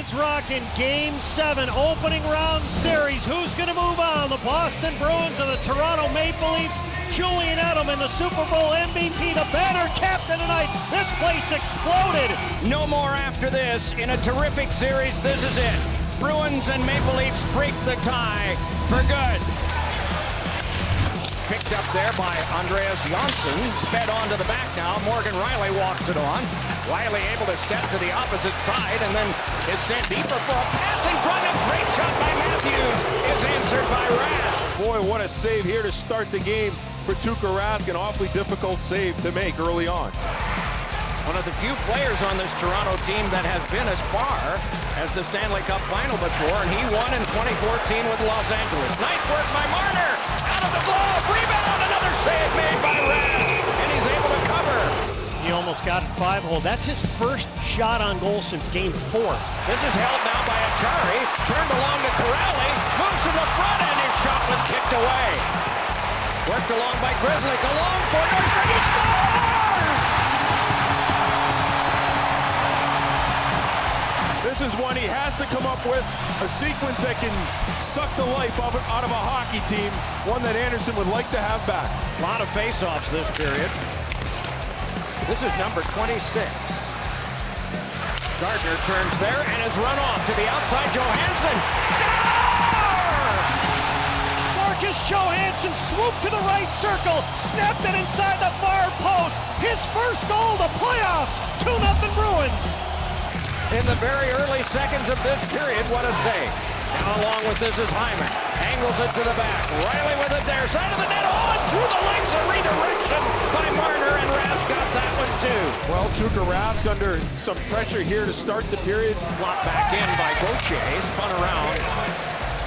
is rocking. Game 7, opening round series. Who's going to move on? The Boston Bruins or the Toronto Maple Leafs? Julian Edelman, the Super Bowl MVP, the banner captain tonight. This place exploded. No more after this. In a terrific series, this is it. Bruins and Maple Leafs break the tie for good. Picked up there by Andreas Johnsson. Sped onto the back now. Morgan Rielly walks it on. Rielly able to step to the opposite side and then is sent deeper for a pass in front. A great shot by Matthews is answered by Rask. Boy, what a save here to start the game for Tuukka Rask. An awfully difficult save to make early on. One of the few players on this Toronto team that has been as far as the Stanley Cup final before, and he won in 2014 with Los Angeles. Nice work by Marner. Out of the glove. Rebound. Another save made by Rask, and he's able to cover. He almost got it 5-hole. That's his first shot on goal since game 4. This is held now by Achari. Turned along to Corrali. Moves to the front, and his shot was kicked away. Worked along by Grzelcyk. Along for Nordstrom. He scores! This is one he has to come up with, a sequence that can suck the life out of a hockey team, one that Anderson would like to have back. A lot of face-offs this period. This is number 26. Gardner turns there and is run off to the outside. Johansson. Score! Marcus Johansson swooped to the right circle, snapped it inside the far post. His first goal of the playoffs. 2-0 Bruins. In the very early seconds of this period, what a save. Now along with this is Hyman. Angles it to the back. Rielly with it there. Side of the net. On through the legs. A redirection by Marner, and Rask got that one too. Well, Tuukka Rask under some pressure here to start the period. Blocked back in by Gauthier. Spun around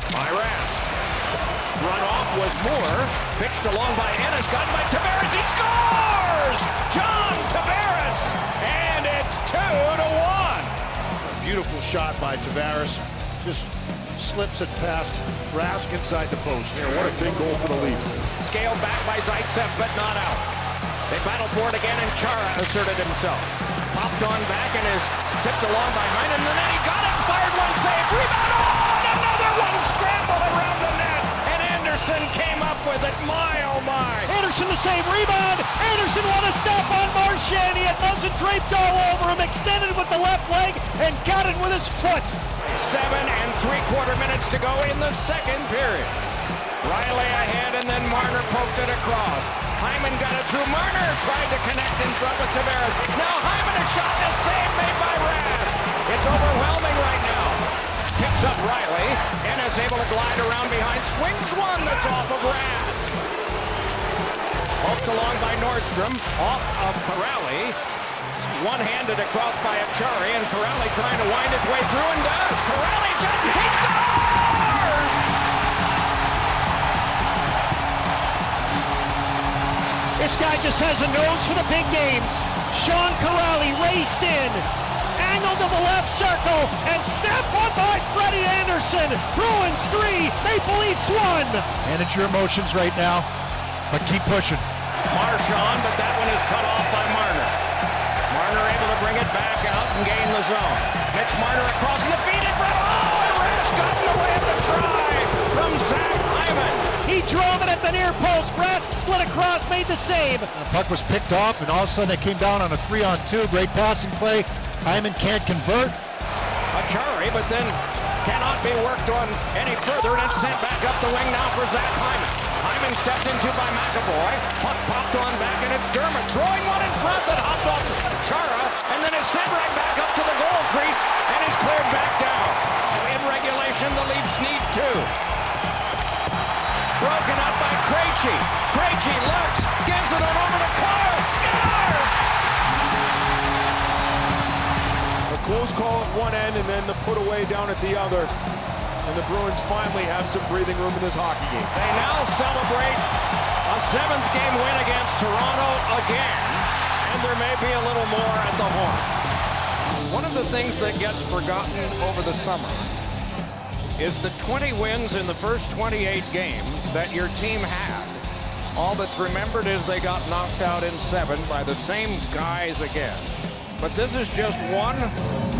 by Rask. Run off was Moore. Pitched along by Ennis. Got by Tavares. He scores! John Tavares! And it's 2-1. Beautiful shot by Tavares. Just slips it past Rask inside the post. Yeah, what a big goal for the Leafs. Scaled back by Zaitsev, but not out. They battle for it again, and Chara asserted himself. Popped on back and is tipped along by Heinen, and then he got it. Fired one save. Rebound on! Another one scrambled around the net, and Anderson came up with it. My, oh my. Anderson the save. Rebound. Anderson won a step on Marchand. He had Muzzin draped all over him. Extended with the left leg and got it with his foot. 7 3/4 minutes to go in the second period. Rielly ahead, and then Marner poked it across. Hyman got it through. Marner tried to connect in front with Tavares. Now Hyman, a shot, a save made by Rask. It's overwhelming right now. Picks up Rielly, and is able to glide around behind. Swings one that's off of Rask. Poked along by Nordstrom, off of Corrali. One-handed across by Achari, and Corrali trying to wind his way through, and does. Corrali, he scores! This guy just has a nose for the big games. Sean Corrali raced in, angled to the left circle, and snapped one by Freddie Anderson. Bruins 3, Maple Leafs 1. Manage your emotions right now, but keep pushing. Marchand, but that one is cut off by Marner. Marner able to bring it back out and gain the zone. Mitch Marner across the feet in front. Oh, and Rask got in the way of the try from Zach Hyman. He drove it at the near post. Rask slid across, made the save. The puck was picked off, and all of a sudden it came down on a 3-on-2. Great passing play. Hyman can't convert. Achari, but then cannot be worked on any further, and it's sent back up the wing now for Zach Hyman. Hyman stepped into by McAvoy. Puck popped on back, and it's Dermott throwing one in front that hopped off Chara, and then is sent right back up to the goal crease, and is cleared back down. In regulation, the Leafs need 2. Broken up by Krejci. Krejci looks, gives it on over to Carr. Score! A close call at one end, and then the put away down at the other. And the Bruins finally have some breathing room in this hockey game. They now celebrate a 7th game win against Toronto again, and there may be a little more at the horn. One of the things that gets forgotten over the summer is the 20 wins in the first 28 games that your team had. All that's remembered is they got knocked out in 7 by the same guys again. But this is just 1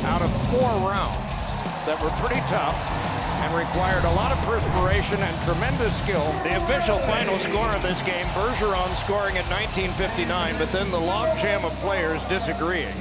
out of 4 rounds. that were pretty tough and required a lot of perspiration and tremendous skill. The official final score of this game, Bergeron scoring at 19:59, but then the logjam of players disagreeing.